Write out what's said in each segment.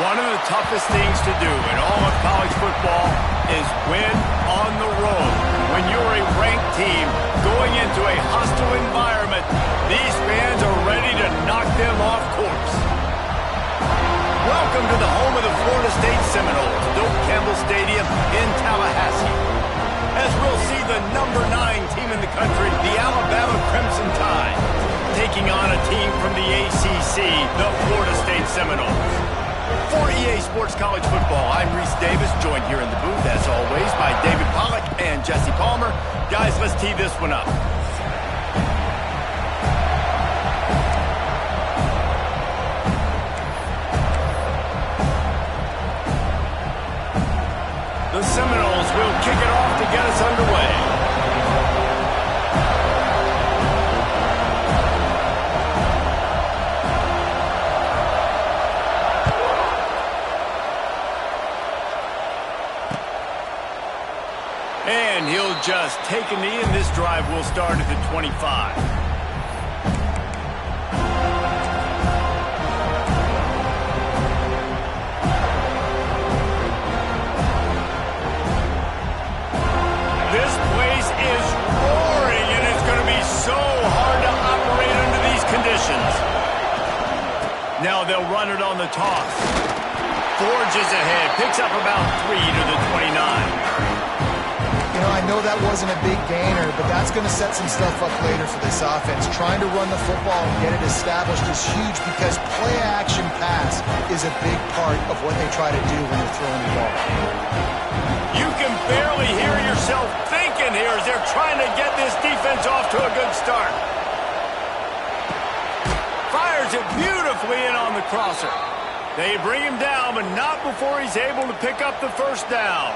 One of the toughest things to do in all of college football is win on the road. When you're a ranked team going into a hostile environment, these fans are ready to knock them off course. Welcome to the home of the Florida State Seminoles, Doak Campbell Stadium in Tallahassee. As we'll see the number 9 team in the country, the Alabama Crimson Tide, taking on a team from the ACC, the Florida State Seminoles. For EA Sports College Football, I'm Reese Davis, joined here in the booth, as always, by David Pollack and Jesse Palmer. Guys, let's tee this one up. The Seminoles will kick it off to get us underway. And he'll just take a knee, and this drive will start at the 25. This place is roaring, and it's going to be so hard to operate under these conditions. Now they'll run it on the toss. Forges ahead, picks up about 3 to the 29. You know, I know that wasn't a big gainer, but that's going to set some stuff up later for this offense. Trying to run the football and get it established is huge because play-action pass is a big part of what they try to do when they're throwing the ball. You can barely hear yourself thinking here as they're trying to get this defense off to a good start. Fires it beautifully in on the crosser. They bring him down, but not before he's able to pick up the first down.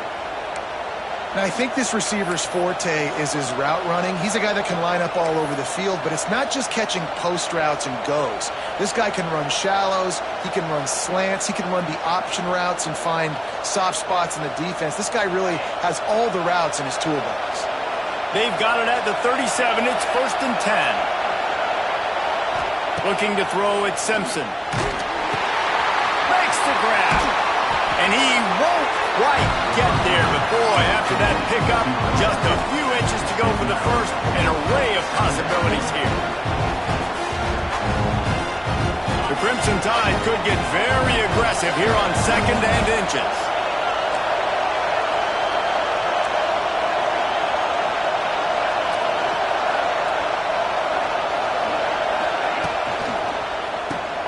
And I think this receiver's forte is his route running. He's a guy that can line up all over the field, but it's not just catching post routes and goes. This guy can run shallows, he can run slants, he can run the option routes and find soft spots in the defense. This guy really has all the routes in his toolbox. They've got it at the 37. It's 1st and 10. Looking to throw at Simpson. Makes the grab. And he won't quite get there, but boy, after that pickup, just a few inches to go for the first, an array of possibilities here. The Crimson Tide could get very aggressive here on 2nd and inches.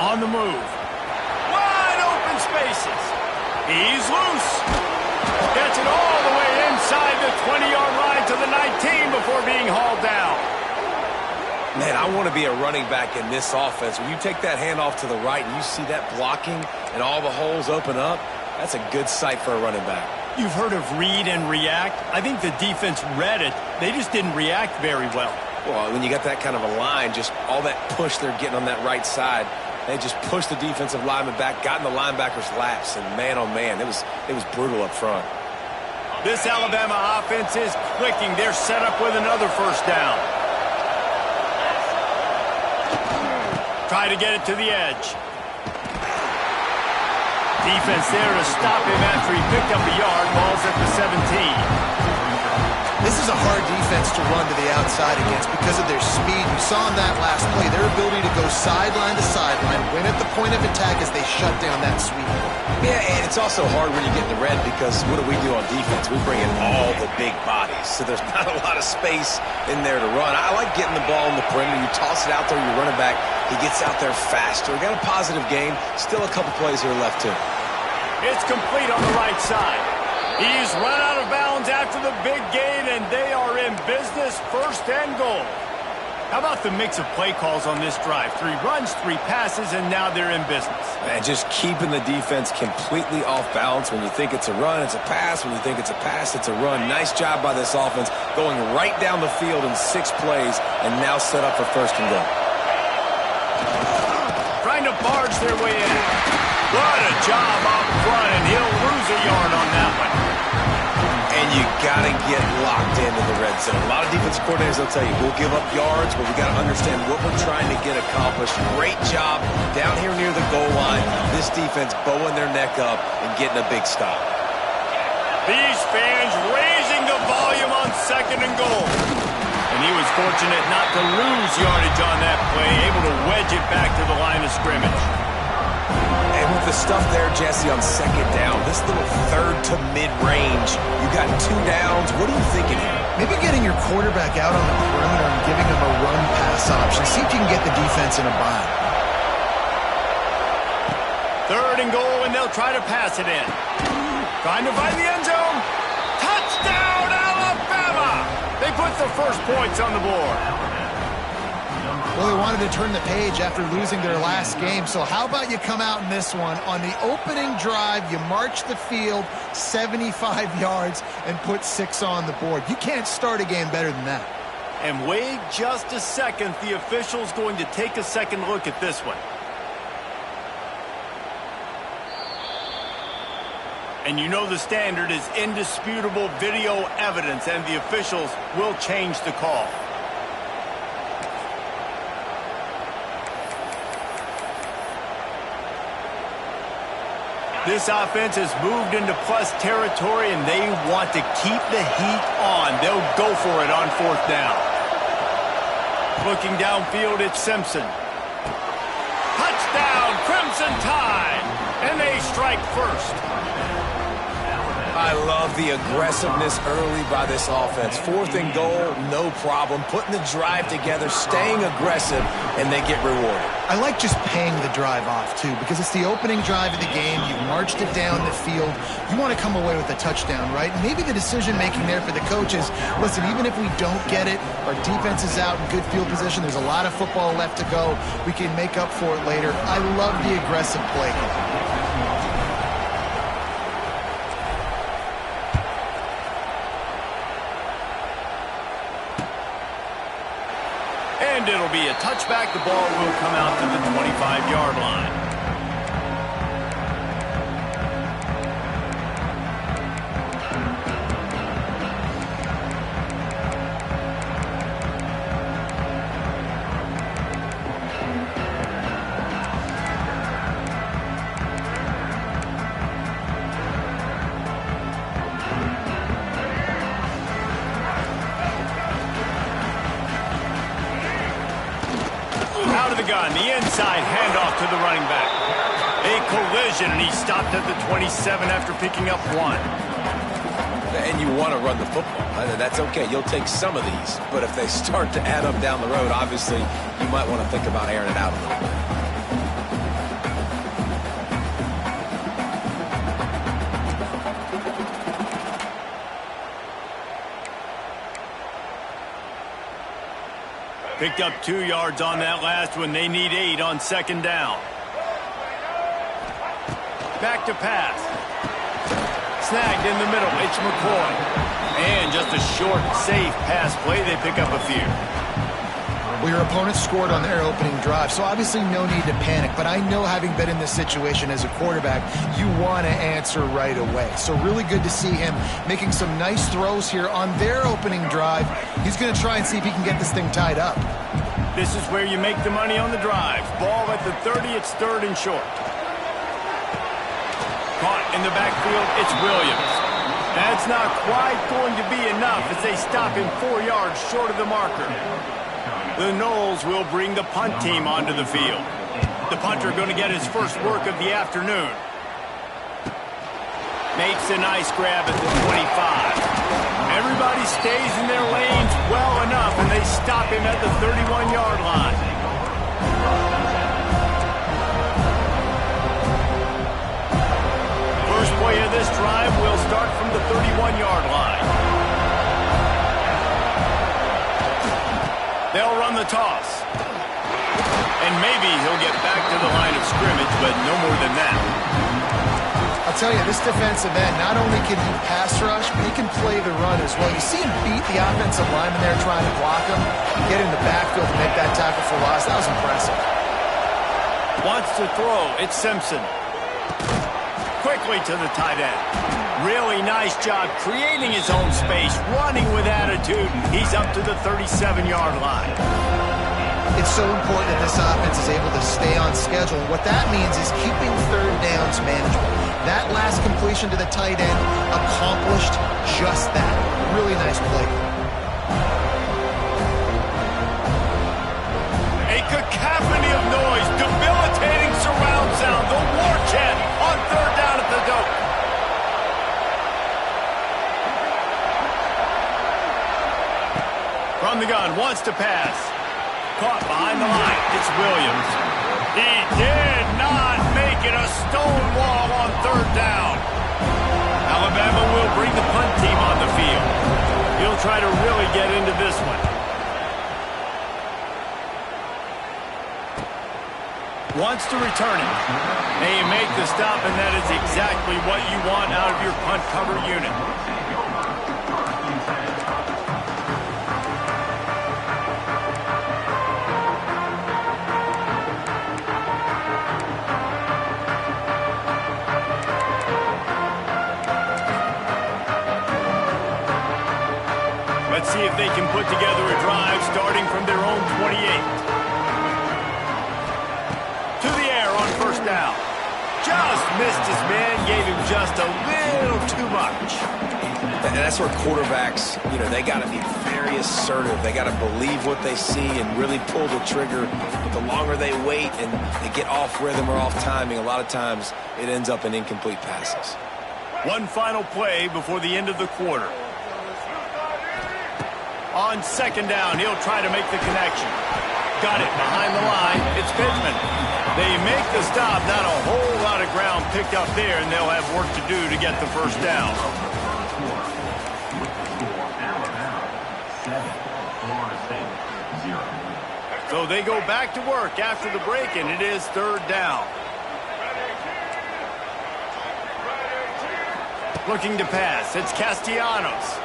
On the move. Wide open spaces. He's loose. Gets it all the way inside the 20-yard line to the 19 before being hauled down. Man, I want to be a running back in this offense. When you take that handoff to the right and you see that blocking and all the holes open up, that's a good sight for a running back. You've heard of read and react. I think the defense read it. They just didn't react very well. Well, when you got that kind of a line, just all that push they're getting on that right side, they just pushed the defensive lineman back, got in the linebacker's laps, and man, oh man, it was brutal up front. This Alabama offense is clicking. They're set up with another first down. Try to get it to the edge. Defense there to stop him after he picked up a yard. Ball's at the 17. This is a hard defense to run to the outside against because of their speed. You saw in that last play, their ability to go sideline to sideline, win at the point of attack as they shut down that sweep. Yeah, and it's also hard when you get in the red because what do we do on defense? We bring in all the big bodies, so there's not a lot of space in there to run. I like getting the ball in the perimeter. You toss it out there, you run it back. He gets out there faster. We got a positive game. Still a couple plays here left, too. It's complete on the right side. He's run out of bounds after the big gain, and they are in business, 1st and goal. How about the mix of play calls on this drive? 3 runs, 3 passes, and now they're in business. Man, just keeping the defense completely off balance. When you think it's a run, it's a pass. When you think it's a pass, it's a run. Nice job by this offense going right down the field in 6 plays and now set up for 1st and goal. Trying to barge their way in. What a job up front, and he'll lose a yard on that one. And you got to get locked locked into the red zone. A lot of defensive coordinators will tell you, we'll give up yards, but we got to understand what we're trying to get accomplished. Great job down here near the goal line. This defense bowing their neck up and getting a big stop. These fans raising the volume on 2nd and goal. And he was fortunate not to lose yardage on that play, able to wedge it back to the line of scrimmage. And with the stuff there, Jesse, on 2nd down, this little 3rd to mid-range, you got 2 downs. What are you thinking here? Maybe getting your quarterback out on the perimeter and giving him a run-pass option. See if you can get the defense in a bind. 3rd and goal, and they'll try to pass it in. Trying to find the end zone. Touchdown, Alabama! They put the first points on the board. Well, they wanted to turn the page after losing their last game, so how about you come out in this one? On the opening drive, you march the field 75 yards and put 6 on the board. You can't start a game better than that. And wait just a second. The official's going to take a second look at this one. And you know the standard is indisputable video evidence, and the officials will change the call. This offense has moved into plus territory, and they want to keep the heat on. They'll go for it on 4th down. Looking downfield, it's Simpson. Touchdown, Crimson Tide! And they strike first. I love the aggressiveness early by this offense. 4th and goal, no problem. Putting the drive together, staying aggressive, and they get rewarded. I like just paying the drive off, too, because it's the opening drive of the game. You've marched it down the field. You want to come away with a touchdown, right? And maybe the decision-making there for the coaches, listen, even if we don't get it, our defense is out in good field position. There's a lot of football left to go. We can make up for it later. I love the aggressive play. And it'll be a touchback. The ball will come out to the 25-yard line. Out of the gun, the inside handoff to the running back. A collision, and he stopped at the 27 after picking up 1. And you want to run the football. That's okay. You'll take some of these. But if they start to add up down the road, obviously, you might want to think about airing it out a little bit. Picked up 2 yards on that last one. They need 8 on 2nd down. Back to pass. Snagged in the middle. It's McCoy. And just a short, safe pass play. They pick up a few. Well, your opponent scored on their opening drive, so obviously no need to panic. But I know, having been in this situation as a quarterback, you want to answer right away. So really good to see him making some nice throws here on their opening drive. He's going to try and see if he can get this thing tied up. This is where you make the money on the drive. Ball at the 30, it's 3rd and short. Caught in the backfield, it's Williams. That's not quite going to be enough as they stop him 4 yards short of the marker. The Noles will bring the punt team onto the field. The punter going to get his first work of the afternoon. Makes a nice grab at the 25. Everybody stays in their lanes well enough, and they stop him at the 31-yard line. First play of this drive will start from the 31-yard line. They'll run the toss. And maybe he'll get back to the line of scrimmage, but no more than that. I'll tell you, this defensive end, not only can he pass rush, but he can play the run as well. You see him beat the offensive lineman there trying to block him, get in the backfield to make that tackle for loss. That was impressive. Wants to throw. It's Simpson. Quick quickly to the tight end. Really nice job creating his own space, running with attitude. He's up to the 37-yard line. It's so important that this offense is able to stay on schedule. What that means is keeping third downs manageable. That last completion to the tight end accomplished just that. Really nice play. A cacophony of noise, debilitating surround sound, the war chant on third down at the dope. From the gun, wants to pass. Caught behind the line. It's Williams. He did not make it a stone wall on third down. Alabama will bring the punt team on the field. He'll try to really get into this one. Wants to return it. They make the stop, and that is exactly what you want out of your punt cover unit. Let's see if they can put together a drive starting from their own 28. To the air on first down. Just missed his man, gave him just a little too much. And that's where quarterbacks, they got to be very assertive. They got to believe what they see and really pull the trigger. But the longer they wait and they get off rhythm or off timing, a lot of times it ends up in incomplete passes. One final play before the end of the quarter. On second down, he'll try to make the connection. Got it behind the line. It's Pittman. They make the stop. Not a whole lot of ground picked up there, and they'll have work to do to get the first down. So they go back to work after the break, and it is third down. Looking to pass. It's Castellanos.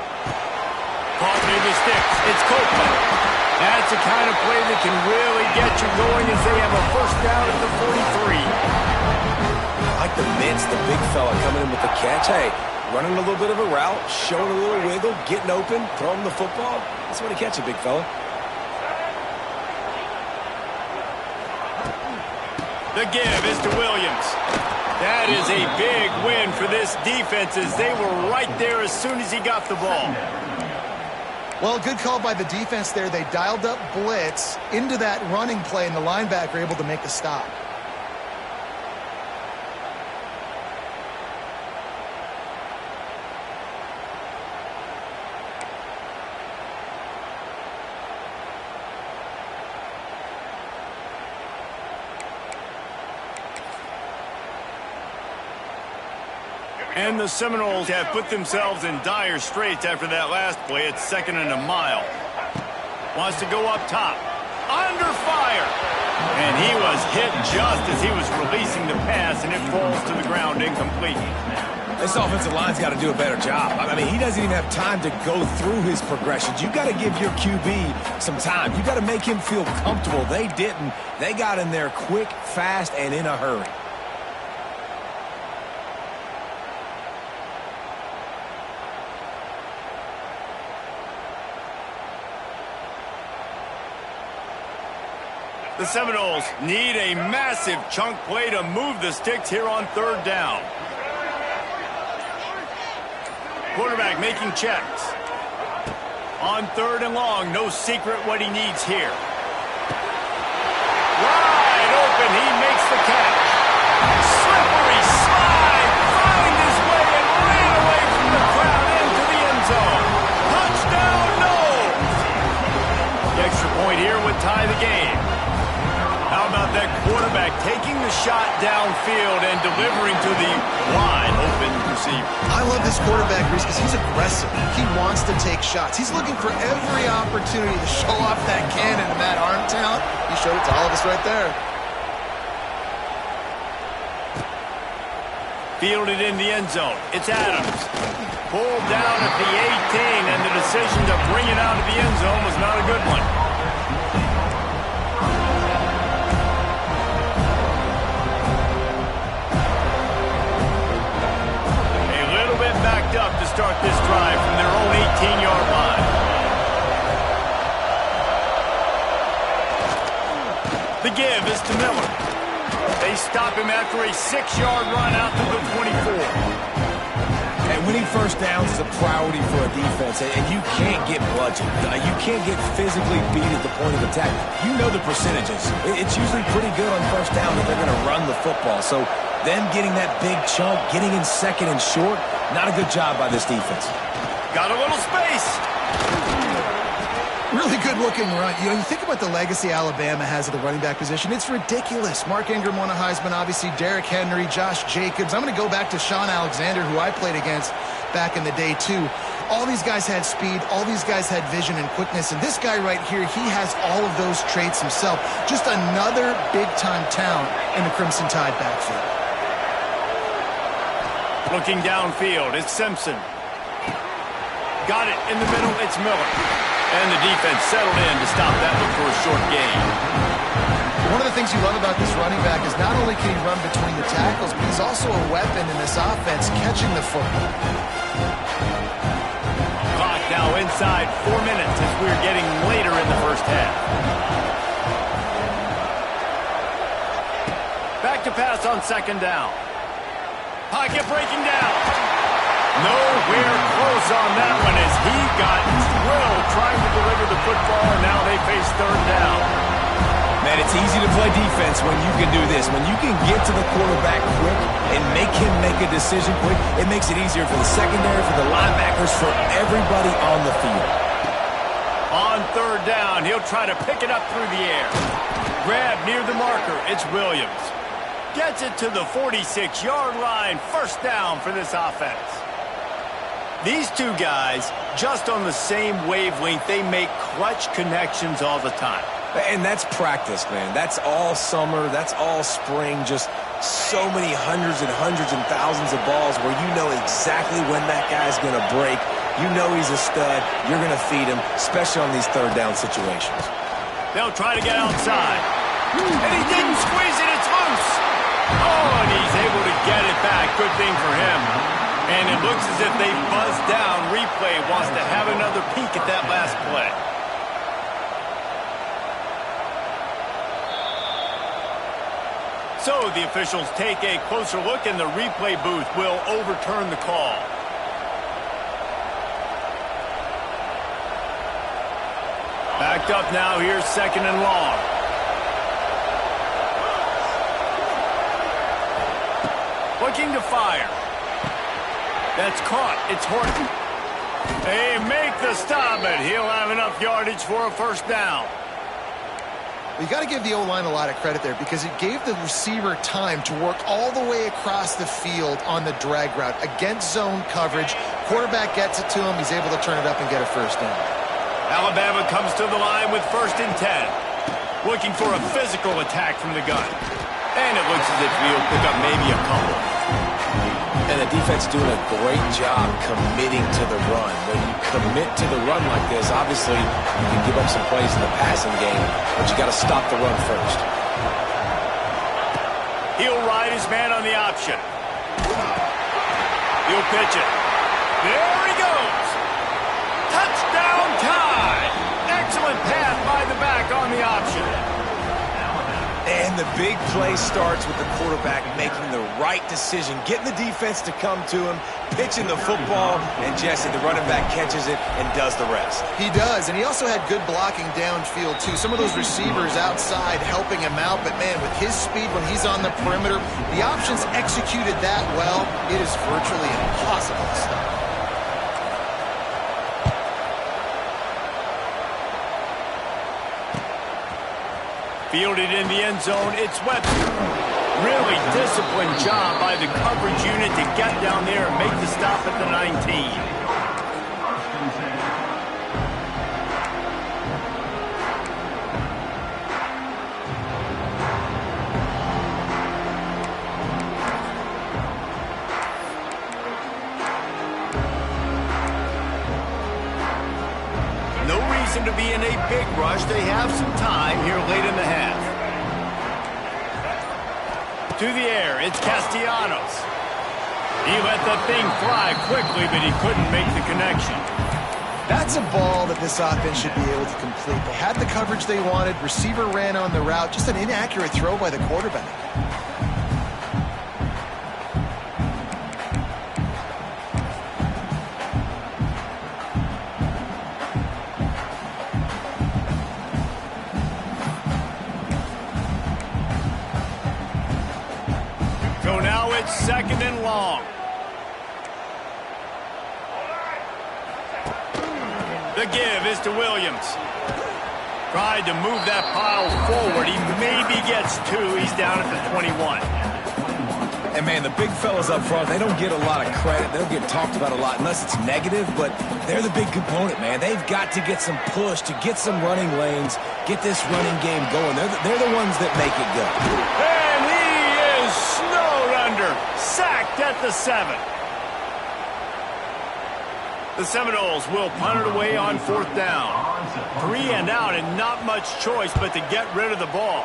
Caught near the sticks. It's Copeland. That's the kind of play that can really get you going as they have a first down at the 43. I like the mitts, the big fella coming in with the catch. Hey, running a little bit of a route, showing a little wiggle, getting open, throwing the football. That's when he catch a big fella. The give is to Williams. That is a big win for this defense as they were right there as soon as he got the ball. Well, good call by the defense there. They dialed up blitz into that running play, and the linebacker able to make the stop. And the Seminoles have put themselves in dire straits after that last play. It's second and a mile. Wants to go up top. Under fire. And he was hit just as he was releasing the pass, and it falls to the ground incomplete. This offensive line's got to do a better job. I mean, he doesn't even have time to go through his progressions. You got to give your QB some time. You got to make him feel comfortable. They didn't. They got in there quick, fast, and in a hurry. The Seminoles need a massive chunk play to move the sticks here on third down. Quarterback making checks. On third and long, no secret what he needs here. Wide open, he makes the catch. Slippery slide, found his way and ran away from the crowd into the end zone. Touchdown, Noles! The extra point here would tie the game. How about that quarterback taking the shot downfield and delivering to the wide open receiver? I love this quarterback, Reese, because he's aggressive. He wants to take shots. He's looking for every opportunity to show off that cannon and that arm talent. He showed it to all of us right there. Fielded in the end zone. It's Adams. Pulled down at the 18, and the decision to bring it out of the end zone was not a good one. start this drive from their own 18-yard line. The give is to Miller. They stop him after a 6-yard run out to the 24. And winning first downs is a priority for a defense, and you can't get bludgeoned. You can't get physically beat at the point of attack. You know the percentages. It's usually pretty good on first down that they're going to run the football. So them getting that big chunk, getting in second and short, not a good job by this defense. Got a little space. Really good-looking run. You know, you think about the legacy Alabama has at the running back position. It's ridiculous. Mark Ingram won a Heisman, obviously. Derrick Henry, Josh Jacobs. I'm going to go back to Sean Alexander, who I played against back in the day, too. All these guys had speed. All these guys had vision and quickness. And this guy right here, he has all of those traits himself. Just another big-time talent in the Crimson Tide backfield. Looking downfield, it's Simpson. Got it in the middle, it's Miller. And the defense settled in to stop that one for a short gain. One of the things you love about this running back is not only can he run between the tackles, but he's also a weapon in this offense catching the football. Clock now inside 4 minutes as we're getting later in the first half. Back to pass on second down. Pocket breaking down. Nowhere close on that one as he got drilled trying to deliver the football, and now they face third down. Man, it's easy to play defense when you can do this. When you can get to the quarterback quick and make him make a decision quick, it makes it easier for the secondary, for the linebackers, for everybody on the field. On third down, he'll try to pick it up through the air. Grab near the marker, it's Williams. Gets it to the 46-yard line, first down for this offense. These two guys, just on the same wavelength, they make clutch connections all the time. And that's practice, man. That's all summer. That's all spring. Just so many hundreds and thousands of balls where you know exactly when that guy's going to break. You know he's a stud. You're going to feed him, especially on these third down situations. They'll try to get outside. And he didn't squeeze it. It's loose. Oh, and he's able to get it back. Good thing for him. And it looks as if they buzzed down. Replay wants to have another peek at that last play. So the officials take a closer look, and the replay booth will overturn the call. Backed up now, here's second and long. Looking to fire. That's caught. It's Horton. They make the stop, and he'll have enough yardage for a first down. You got to give the O-line a lot of credit there because it gave the receiver time to work all the way across the field on the drag route against zone coverage. Quarterback gets it to him. He's able to turn it up and get a first down. Alabama comes to the line with 1st and 10. Looking for a physical attack from the gun. And it looks as if he'll pick up maybe a couple. And the defense doing a great job committing to the run. When you commit to the run like this, obviously you can give up some plays in the passing game, but you got to stop the run first. He'll ride his man on the option. He'll pitch it. There he goes. Touchdown Tide. Excellent pass by the back on the option. And the big play starts with the quarterback making the right decision, getting the defense to come to him, pitching the football, and Jesse, the running back, catches it and does the rest. He does, and he also had good blocking downfield, too. Some of those receivers outside helping him out, but, man, with his speed when he's on the perimeter, the options executed that well, it is virtually impossible to stop. Fielded in the end zone, it's Webster. Really disciplined job by the coverage unit to get down there and make the stop at the 19. No reason to be in a big rush. They have some time here late in the half. To the air, it's Castellanos. He let the thing fly quickly, but he couldn't make the connection. That's a ball that this offense should be able to complete. They had the coverage they wanted. Receiver ran on the route. Just an inaccurate throw by the quarterback. So now it's 2nd and long. The give is to Williams. Tried to move that pile forward. He maybe gets 2. He's down at the 21. And, man, the big fellas up front, they don't get a lot of credit. They don't get talked about a lot unless it's negative, but they're the big component, man. They've got to get some push, to get some running lanes, get this running game going. They're the ones that make it go. And he is snowed under. Sacked at the 7. The Seminoles will punt it away on 4th down. 3 and out and not much choice but to get rid of the ball.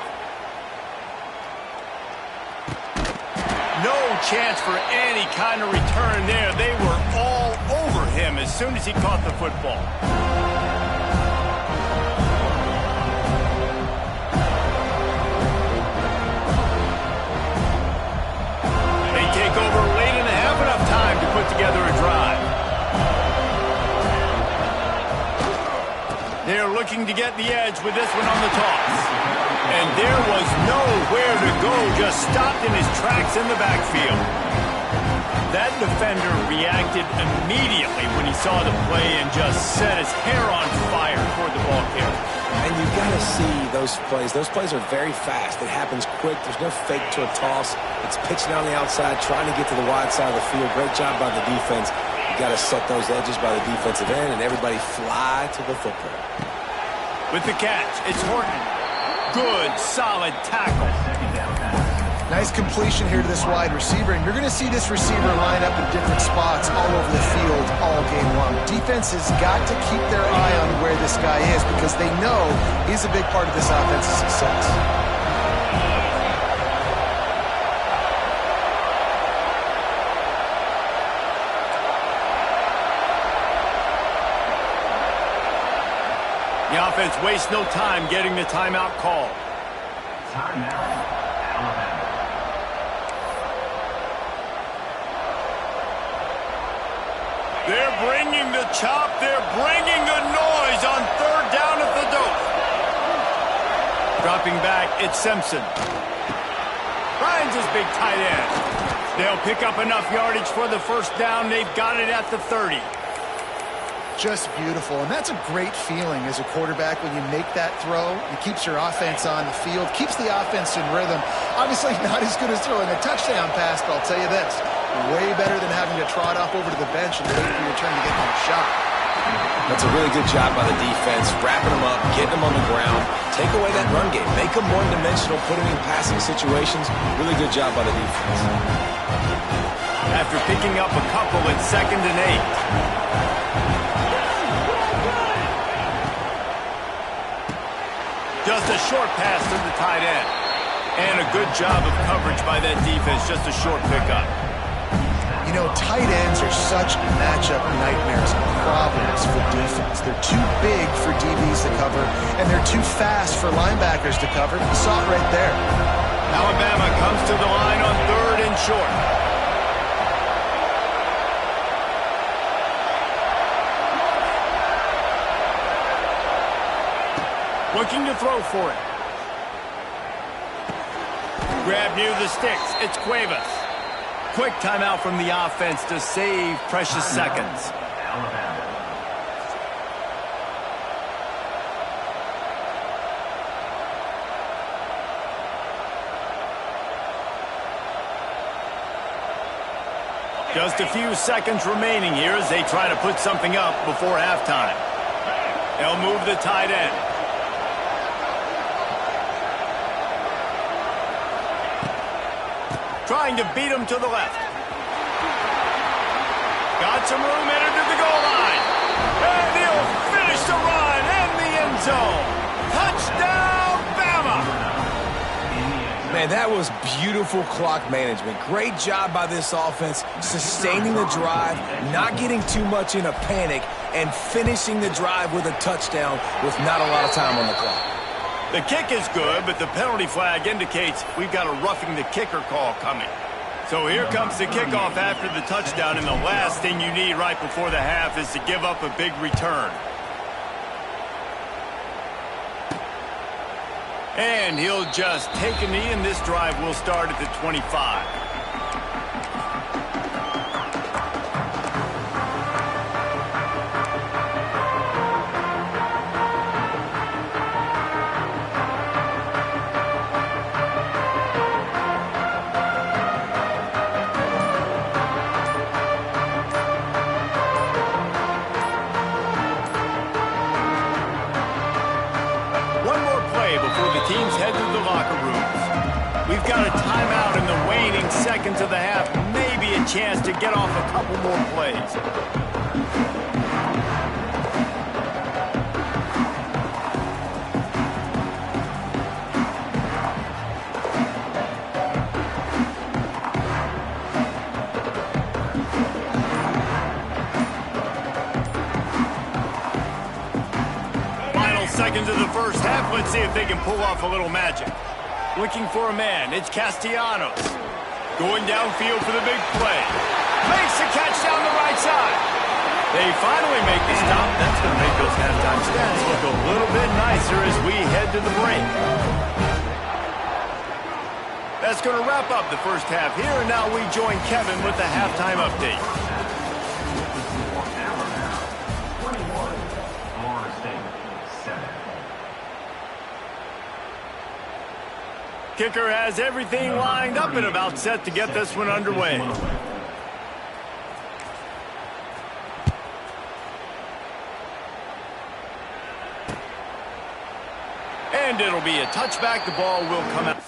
No chance for any kind of return there. They were all over him as soon as he caught the football. They take over late and have enough time to put together a drive. They're looking to get the edge with this one on the toss. And there was nowhere to go, just stopped in his tracks in the backfield. That defender reacted immediately when he saw the play and just set his hair on fire toward the ball carrier. And you've got to see those plays. Those plays are very fast. It happens quick. There's no fake to a toss. It's pitching on the outside, trying to get to the wide side of the field. Great job by the defense. You got to set those edges by the defensive end, and everybody fly to the football. With the catch, it's Horton. Good, solid tackle. Nice completion here to this wide receiver, and you're going to see this receiver line up in different spots all over the field all game long. Defense has got to keep their eye on where this guy is because they know he's a big part of this offense's success. The offense wastes no time getting the timeout call. Timeout, Alabama. They're bringing the chop. They're bringing the noise on 3rd down at the dome. Dropping back, it's Simpson. Finds his big tight end. They'll pick up enough yardage for the 1st down. They've got it at the 30. Just beautiful, and that's a great feeling as a quarterback when you make that throw. It keeps your offense on the field, keeps the offense in rhythm. Obviously not as good as throwing a touchdown pass, but I'll tell you this, way better than having to trot off over to the bench and wait for your turn to get that shot. That's a really good job by the defense, wrapping them up, getting them on the ground, take away that run game, make them one-dimensional, put them in passing situations. Really good job by the defense. After picking up a couple at 2nd and 8. Just a short pass to the tight end. And a good job of coverage by that defense. Just a short pickup. You know, tight ends are such matchup nightmares and problems for defense. They're too big for DBs to cover, and they're too fast for linebackers to cover. You saw it right there. Alabama comes to the line on 3rd and short. Looking to throw for it. Grab near the sticks. It's Cuevas. Quick timeout from the offense to save precious seconds. Alabama. Just a few seconds remaining here as they try to put something up before halftime. They'll move the tight end. Trying to beat him to the left. Got some room, entered to the goal line. And he'll finish the run in the end zone. Touchdown, Bama! man, that was beautiful clock management. Great job by this offense, sustaining the drive, not getting too much in a panic, and finishing the drive with a touchdown with not a lot of time on the clock. The kick is good, but the penalty flag indicates we've got a roughing the kicker call coming. So here comes the kickoff after the touchdown, and the last thing you need right before the half is to give up a big return. And he'll just take a knee, and this drive will start at the 25. Teams head to the locker rooms. We've got a timeout in the waning seconds of the half. Maybe a chance to get off a couple more plays. Seconds of the first half. Let's see if they can pull off a little magic. Looking for a man. It's Castellanos. Going downfield for the big play. Makes the catch down the right side. They finally make the stop. That's going to make those halftime stats look a little bit nicer as we head to the break. That's going to wrap up the first half here, and now we join Kevin with the halftime update. Kicker has everything lined up and about set to get this one underway. And it'll be a touchback. The ball will come out.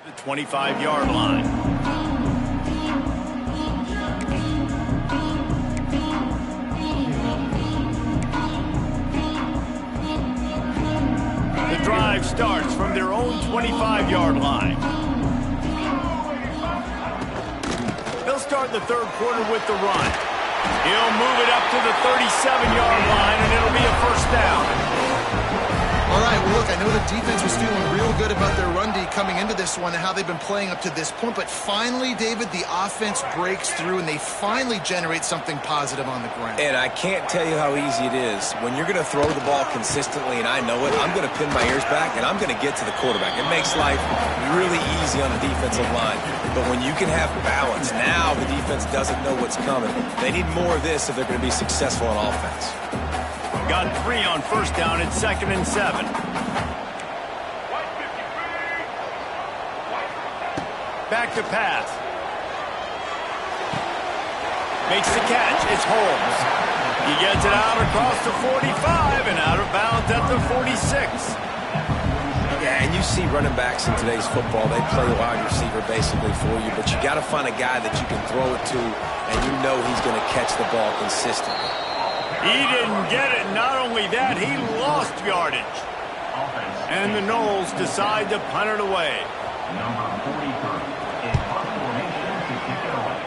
The 25-yard line. The drive starts from their own 25-yard line. They'll start the third quarter with the run. He'll move it up to the 37-yard line, and it'll be a first down. All right, well, look, I know the defense was feeling real good about their run D coming into this one and how they've been playing up to this point, but finally, David, the offense breaks through and they finally generate something positive on the ground. And I can't tell you how easy it is. When you're going to throw the ball consistently, and I know it, I'm going to pin my ears back and I'm going to get to the quarterback. It makes life really easy on the defensive line. But when you can have balance, now the defense doesn't know what's coming. They need more of this if they're going to be successful on offense. Got 3 on first down. It's 2nd and 7. Back to pass. Makes the catch. It's Holmes. He gets it out across the 45 and out of bounds at the 46. Yeah, and you see running backs in today's football, they play wide receiver basically for you, but you got to find a guy that you can throw it to, and you know he's going to catch the ball consistently. He didn't get it. Not only that, he lost yardage. And the Noles decide to punt it away. Number 43 in punt formation to kick it away.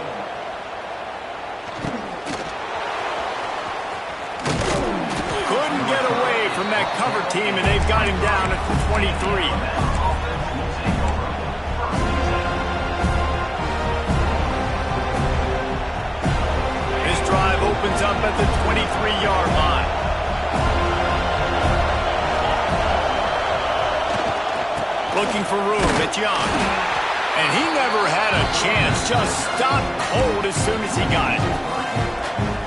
Couldn't get away from that cover team, and they've got him down at the 23. This drive opens up at the 23-yard line. Looking for room, it's Young. And he never had a chance, just stopped cold as soon as he got it.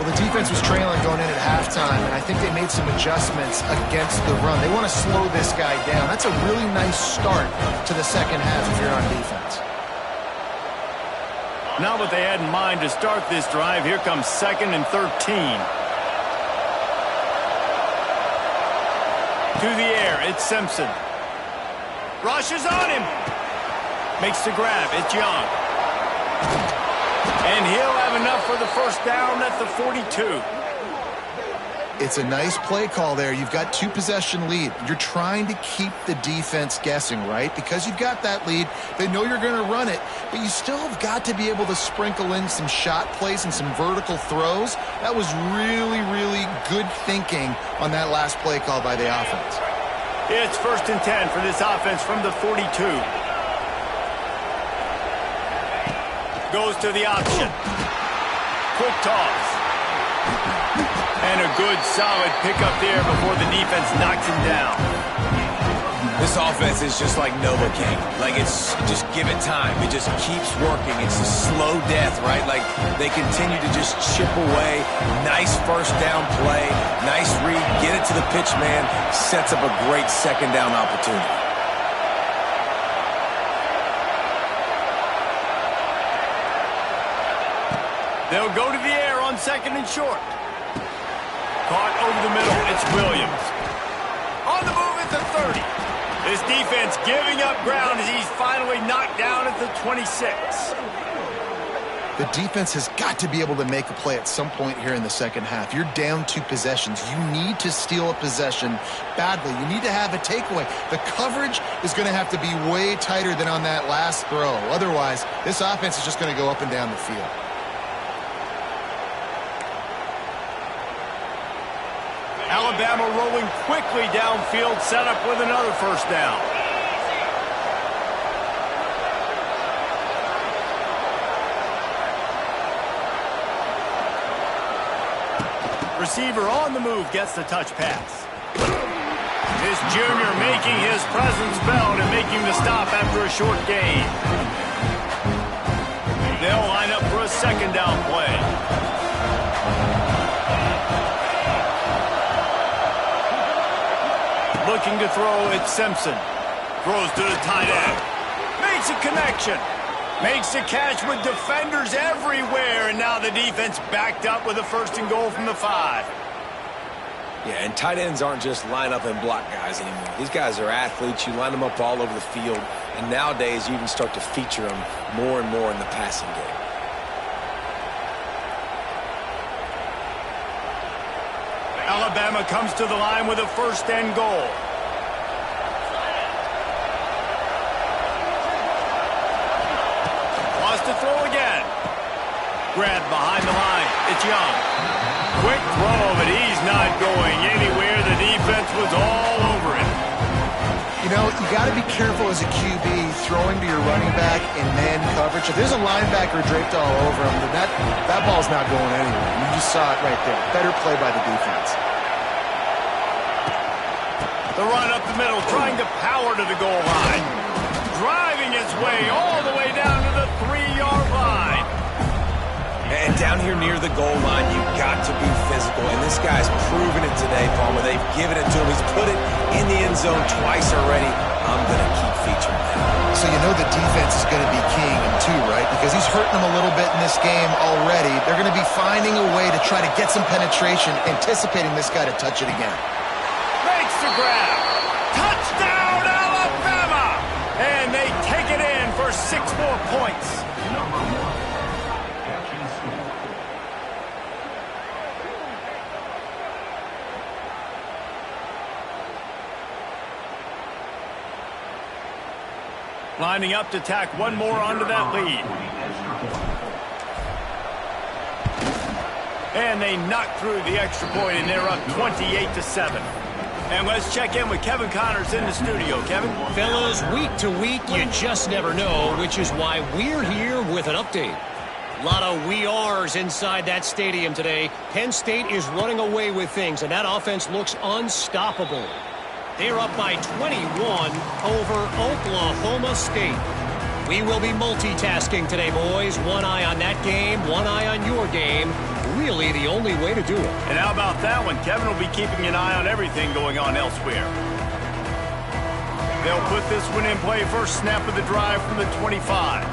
Well, the defense was trailing going in at halftime, and I think they made some adjustments against the run. They want to slow this guy down. That's a really nice start to the second half if you're on defense. Not what they had in mind to start this drive. Here comes 2nd and 13. To the air, it's Simpson. Rushes on him. Makes the grab. It's Young. And he'll have enough for the first down at the 42. It's a nice play call there. You've got 2-possession lead. You're trying to keep the defense guessing, right? Because you've got that lead. They know you're going to run it, but you still have got to be able to sprinkle in some shot plays and some vertical throws. That was really, really good thinking on that last play call by the offense. It's 1st and 10 for this offense from the 42. Goes to the option. Quick toss. And a good, solid pickup there before the defense knocks him down. This offense is just like Novocaine. Like, it's just give it time. It just keeps working. It's a slow death, right? Like, they continue to just chip away. Nice first down play. Nice read. Get it to the pitch man. Sets up a great second down opportunity. They'll go to the air on 2nd and short. Caught over the middle. It's Williams. On the move at the 30. This defense giving up ground as he's finally knocked down at the 26. The defense has got to be able to make a play at some point here in the second half. You're down 2 possessions. You need to steal a possession badly. You need to have a takeaway. The coverage is going to have to be way tighter than on that last throw. Otherwise, this offense is just going to go up and down the field. Alabama rolling quickly downfield, set up with another first down. Receiver on the move gets the touch pass. This junior making his presence felt and making the stop after a short gain. They'll line up for a second down play. Looking to throw, it's Simpson. Throws to the tight end. Makes a connection. Makes a catch with defenders everywhere, and now the defense backed up with a 1st and goal from the 5. Yeah, and tight ends aren't just line up and block guys anymore. These guys are athletes. You line them up all over the field, and nowadays you even start to feature them more and more in the passing game. Alabama comes to the line with a 1st and goal. Wants to throw again. Grabbed behind the line. It's Young. Quick throw, but he's not going anywhere. The defense was all over it. You know, you got to be careful as a QB throwing to your running back in man coverage. If there's a linebacker draped all over him, then that ball's not going anywhere. You just saw it right there. Better play by the defense. The run up the middle, trying to power to the goal line. Driving his way all the way down to the 3-yard line. And down here near the goal line, you've got to be physical. And this guy's proven it today, Palmer. They've given it to him. He's put it in the end zone twice already. I'm going to keep featuring him. So you know the defense is going to be keying him too, right? Because he's hurting them a little bit in this game already. They're going to be finding a way to try to get some penetration, anticipating this guy to touch it again. Makes the grab. Touchdown, Alabama! And they take it in for 6 more points. Number 1, catch and score. Lining up to tack one more onto that lead. And they knock through the extra point, and they're up 28-7. And let's check in with Kevin Connors in the studio. Kevin? Fellas, week to week, you just never know, which is why we're here with an update. A lot of we are's inside that stadium today. Penn State is running away with things, and that offense looks unstoppable. They're up by 21 over Oklahoma State. We will be multitasking today, boys. One eye on that game, one eye on your game. Really the only way to do it. And how about that one? Kevin will be keeping an eye on everything going on elsewhere. They'll put this one in play. First snap of the drive from the 25.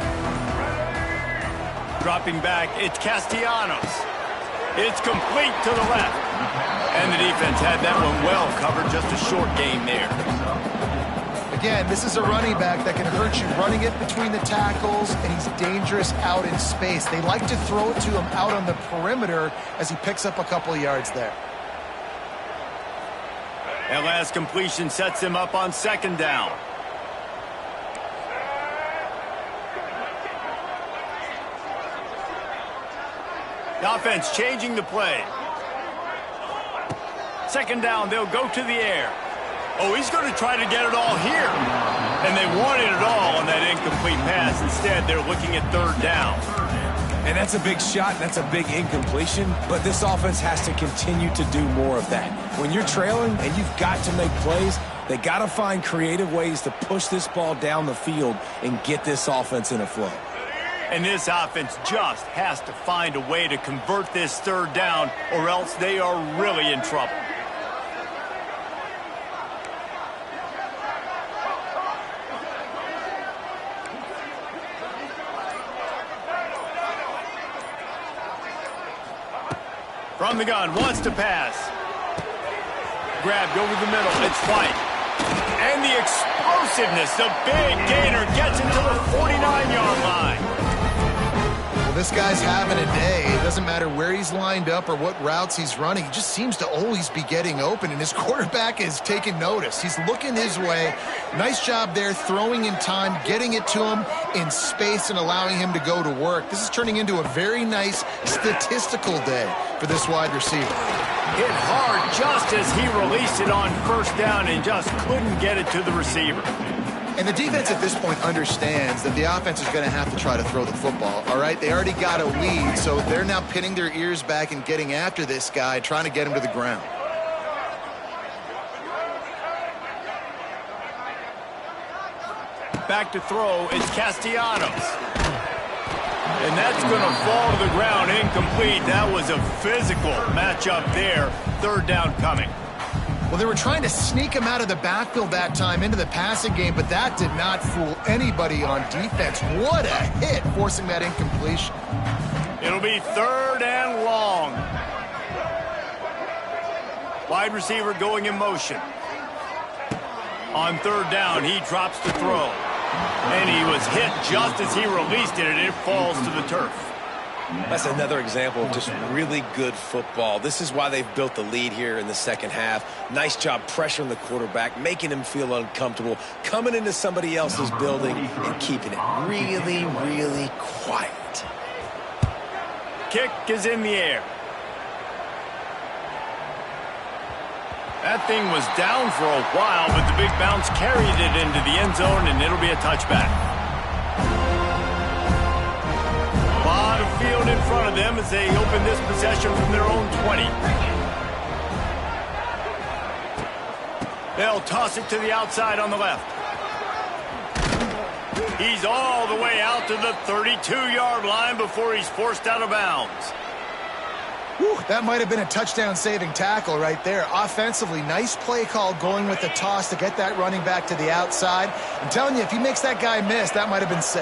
Dropping back, it's Castellanos. It's complete to the left. And the defense had that one well covered. Just a short gain there. Again, this is a running back that can hurt you running it between the tackles, and he's dangerous out in space. They like to throw it to him out on the perimeter as he picks up a couple of yards there. That last completion sets him up on second down. The offense changing the play. Second down, they'll go to the air. Oh, he's going to try to get it all here. And they wanted it all on that incomplete pass. Instead, they're looking at third down. And that's a big shot, that's a big incompletion, but this offense has to continue to do more of that. When you're trailing and you've got to make plays, they got to find creative ways to push this ball down the field and get this offense in a flow. And this offense just has to find a way to convert this third down, or else they are really in trouble. From the gun, wants to pass. Grabbed over the middle, it's White. And the explosiveness, the big gainer gets into the 49-yard line. Well, this guy's having a day. It doesn't matter where he's lined up or what routes he's running. He just seems to always be getting open, and his quarterback is taking notice. He's looking his way. Nice job there, throwing in time, getting it to him in space and allowing him to go to work. This is turning into a very nice statistical day for this wide receiver. Hit hard just as he released it on first down and just couldn't get it to the receiver. And the defense at this point understands that the offense is going to have to try to throw the football, all right? They already got a lead, so they're now pinning their ears back and getting after this guy, trying to get him to the ground. Back to throw, it's Castellanos. And that's going to fall to the ground, incomplete. That was a physical matchup there. Third down coming. Well, they were trying to sneak him out of the backfield that time into the passing game, but that did not fool anybody on defense. What a hit, forcing that incompletion. It'll be third and long. Wide receiver going in motion. On third down, he drops the throw. And he was hit just as he released it, and it falls to the turf. That's another example of just really good football. This is why they've built the lead here in the second half. Nice job pressuring the quarterback, making him feel uncomfortable, coming into somebody else's building and keeping it really, really quiet. Kick is in the air. That thing was down for a while, but the big bounce carried it into the end zone, and it'll be a touchback. A lot of field in front of them as they open this possession from their own 20. They'll toss it to the outside on the left. He's all the way out to the 32-yard line before he's forced out of bounds. Whew, that might have been a touchdown-saving tackle right there. Offensively, nice play call going with the toss to get that running back to the outside. I'm telling you, if he makes that guy miss, that might have been 6.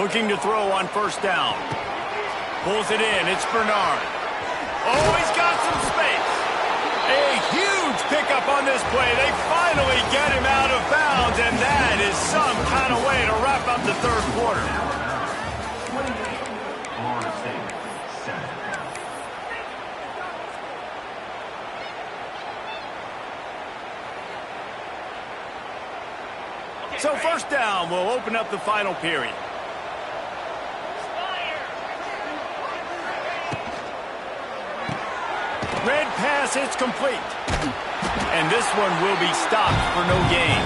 Looking to throw on first down. Pulls it in. It's Bernard. Oh, he's got some space. A huge pickup on this play. They finally get him out of bounds, and that is some kind of way to wrap up the third quarter. Florida State, 7. So first down will open up the final period. Red pass, it's complete. And this one will be stopped for no gain.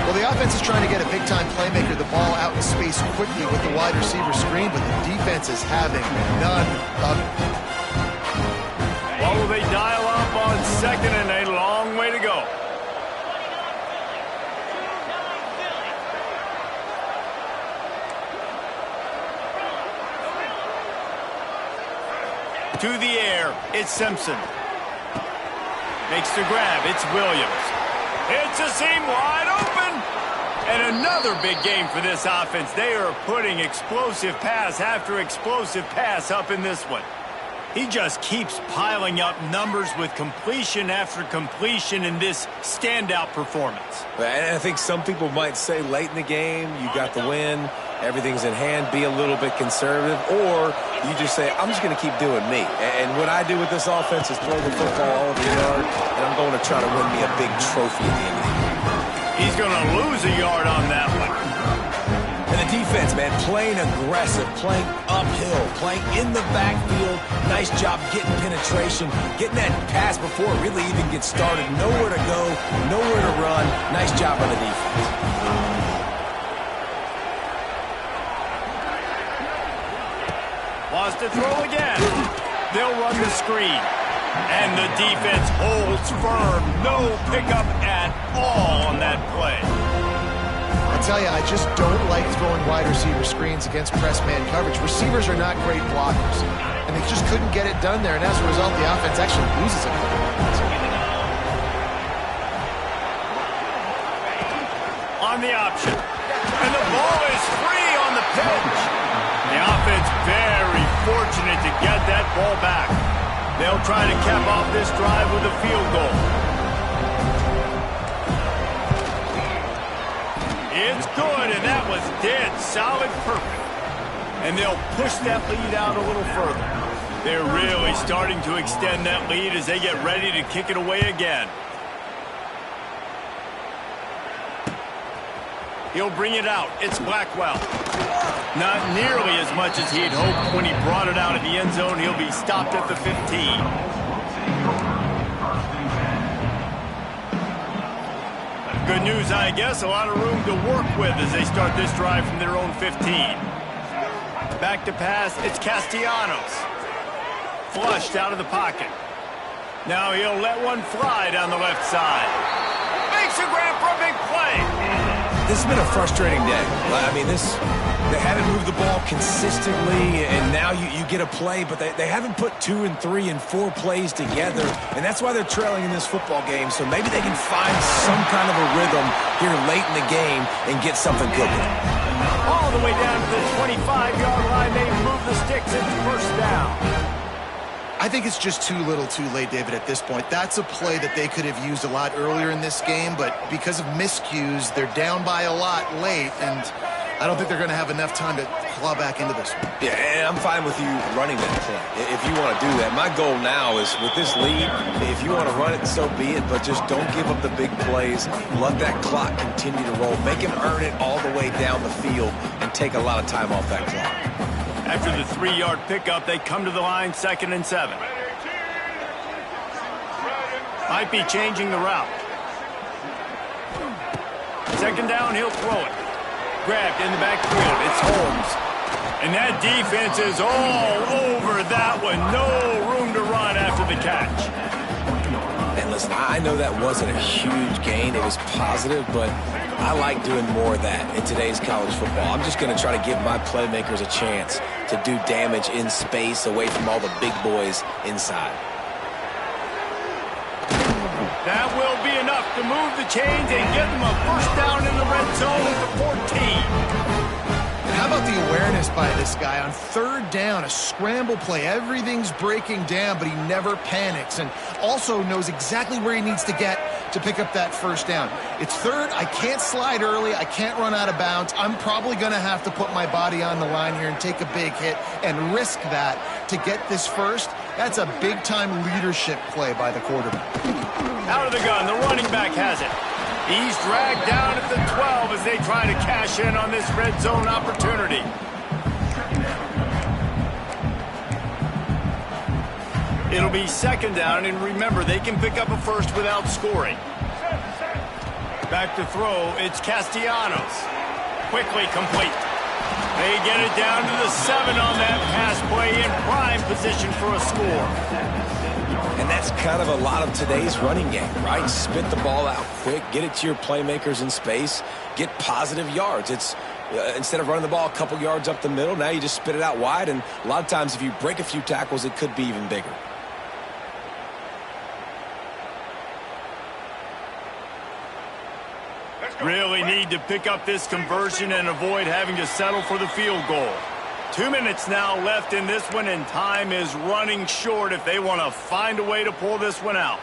Well, the offense is trying to get a big-time playmaker the ball out in space quickly with the wide receiver screen, but the defense is having none of it. Well, will they dial up on second and a long way to go? To the air, it's Simpson. Makes the grab, it's Williams. It's a seam wide open. And another big game for this offense. They are putting explosive pass after explosive pass up in this one. He just keeps piling up numbers with completion after completion in this standout performance. And I think some people might say late in the game, you got the win, everything's in hand, be a little bit conservative, or you just say, I'm just going to keep doing me. And what I do with this offense is throw the football all over the yard, and I'm going to try to win me a big trophy at the end of the year. He's going to lose a yard on that one. And the defense, man, playing aggressive, playing uphill, playing in the backfield. Nice job getting penetration, getting that pass before it really even gets started. Nowhere to go, nowhere to run. Nice job on the defense. Wants to throw again. They'll run the screen. And the defense holds firm. No pickup at all on that play. I tell you, I just don't like throwing wide receiver screens against press man coverage. Receivers are not great blockers, and they just couldn't get it done there, and as a result, the offense actually loses it. On the option. And the ball is free on the pitch. The offense very fortunate to get that ball back. They'll try to cap off this drive with a field goal. It's good, and that was dead solid perfect. And they'll push that lead out a little further. They're really starting to extend that lead as they get ready to kick it away again. He'll bring it out. It's Blackwell. Not nearly as much as he'd hoped when he brought it out of the end zone. He'll be stopped at the 15. Good news, I guess. A lot of room to work with as they start this drive from their own 15. Back to pass. It's Castellanos. Flushed out of the pocket. Now he'll let one fly down the left side. Makes a grab for a big play. This has been a frustrating day. I mean, they haven't moved the ball consistently, and now you get a play, but they haven't put 2 and 3 and 4 plays together, and that's why they're trailing in this football game. So maybe they can find some kind of a rhythm here late in the game and get something cooking. All the way down to the 25-yard line. They move the sticks into first down. I think it's just too little too late, David, at this point. That's a play that they could have used a lot earlier in this game, but because of miscues, they're down by a lot late, and I don't think they're going to have enough time to claw back into this one. Yeah, and I'm fine with you running that play if you want to do that. My goal now is with this lead, if you want to run it, so be it, but just don't give up the big plays. Let that clock continue to roll. Make him earn it all the way down the field and take a lot of time off that clock. After the 3-yard pickup, they come to the line, 2nd and 7. Might be changing the route. 2nd down, he'll throw it. Grabbed in the backfield. It's Holmes. And that defense is all over that one. No room to run after the catch. And listen, I know that wasn't a huge gain. It was positive, but I like doing more of that in today's college football. I'm just going to try to give my playmakers a chance to do damage in space away from all the big boys inside. That will be enough to move the chains and get them a first down in the red zone at the 14. How about the awareness by this guy on 3rd down, a scramble play. Everything's breaking down, but he never panics and also knows exactly where he needs to get to pick up that first down. It's 3rd. I can't slide early. I can't run out of bounds. I'm probably going to have to put my body on the line here and take a big hit and risk that to get this first. That's a big-time leadership play by the quarterback. Out of the gun. The running back has it. He's dragged down at the 12 as they try to cash in on this red zone opportunity. It'll be second down, and remember, they can pick up a first without scoring. Back to throw, it's Castellanos. Quickly complete. They get it down to the 7 on that pass play in prime position for a score. And that's kind of a lot of today's running game, right? Spit the ball out quick, get it to your playmakers in space, get positive yards. It's instead of running the ball a couple yards up the middle, now you just spit it out wide, and a lot of times if you break a few tackles, it could be even bigger. Really need to pick up this conversion and avoid having to settle for the field goal. 2 minutes now left in this one, and time is running short if they want to find a way to pull this one out.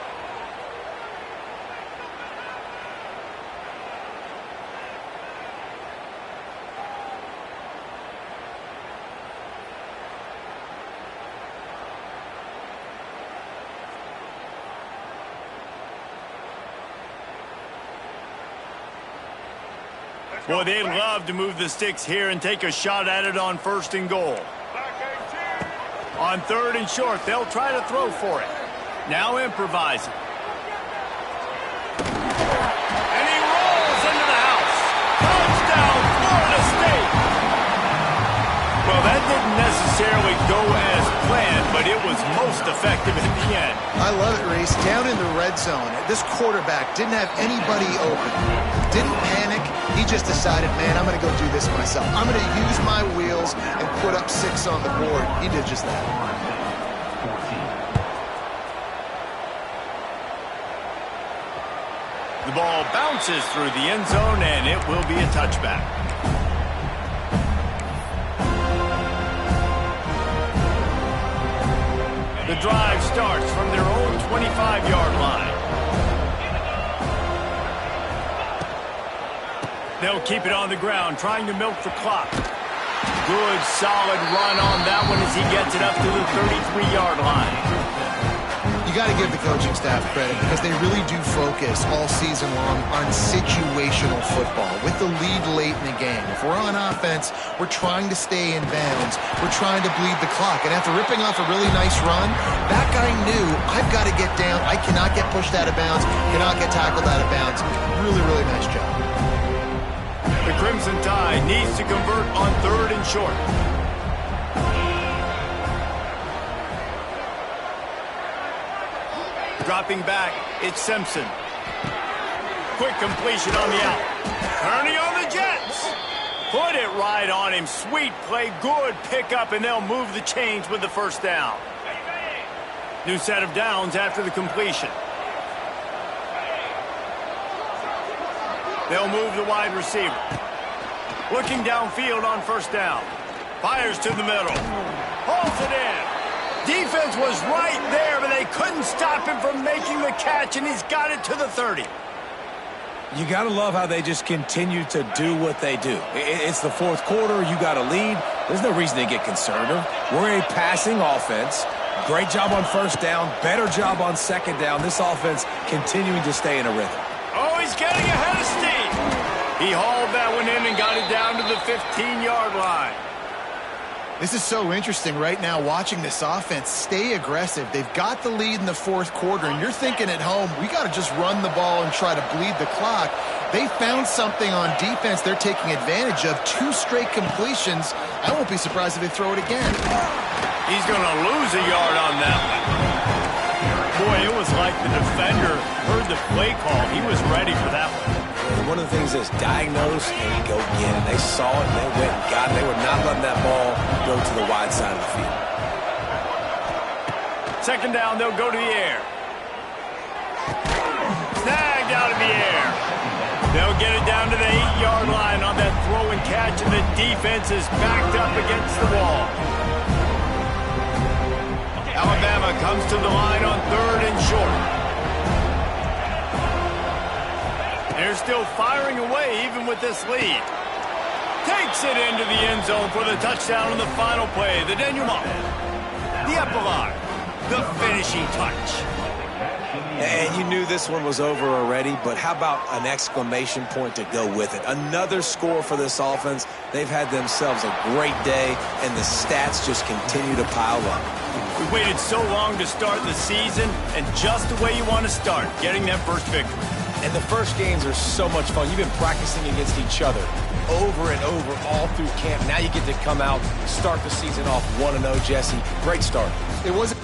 Boy, they'd love to move the sticks here and take a shot at it on 1st and goal. On 3rd and short, they'll try to throw for it. Now improvising. And he rolls into the house. Touchdown, Florida State. Well, that didn't necessarily go as planned, but it was most effective in the end. I love it, Reese. Down in the red zone, this quarterback didn't have anybody open. Didn't panic. He just decided, man, I'm going to go do this myself. I'm going to use my wheels and put up 6 on the board. He did just that. The ball bounces through the end zone, and it will be a touchback. The drive starts from their own 25-yard line. They'll keep it on the ground, trying to milk the clock. Good, solid run on that one as he gets it up to the 33-yard line. You got to give the coaching staff credit because they really do focus all season long on situational football with the lead late in the game. If we're on offense, we're trying to stay in bounds. We're trying to bleed the clock. And after ripping off a really nice run, that guy knew, I've got to get down. I cannot get pushed out of bounds, cannot get tackled out of bounds. Really, really nice job. The Crimson Tide needs to convert on 3rd and short. Dropping back, it's Simpson. Quick completion on the out. Turning on the Jets. Put it right on him. Sweet play, good pickup, and they'll move the chains with the 1st down. New set of downs after the completion. They'll move the wide receiver. Looking downfield on 1st down. Fires to the middle. Pulls it in. Defense was right there, but they couldn't stop him from making the catch, and he's got it to the 30. You got to love how they just continue to do what they do. It's the 4th quarter. You got a lead. There's no reason to get conservative. We're a passing offense. Great job on 1st down. Better job on 2nd down. This offense continuing to stay in a rhythm. Oh, he's getting ahead of steam. He hauled that one in and got it down to the 15-yard line. This is so interesting right now watching this offense stay aggressive. They've got the lead in the 4th quarter, and you're thinking at home, we got to just run the ball and try to bleed the clock. They found something on defense they're taking advantage of. 2 straight completions. I won't be surprised if they throw it again. He's going to lose a yard on that one. Boy, it was like the defender heard the play call. He was ready for that one. One of the things is diagnose and go get it. They saw it, and they went and got it. They were not letting that ball go to the wide side of the field. 2nd down, they'll go to the air. Snagged out of the air. They'll get it down to the 8-yard line on that throw and catch, and the defense is backed up against the wall. Alabama comes to the line on 3rd and short. They're still firing away even with this lead. Takes it into the end zone for the touchdown on the final play. The denouement. The epilogue. The finishing touch. And you knew this one was over already, but how about an exclamation point to go with it? Another score for this offense. They've had themselves a great day, and the stats just continue to pile up. We waited so long to start the season, and just the way you want to start, getting that first victory. And the first games are so much fun. You've been practicing against each other over and over all through camp. Now you get to come out, start the season off 1-0, Jesse. Great start. It wasn't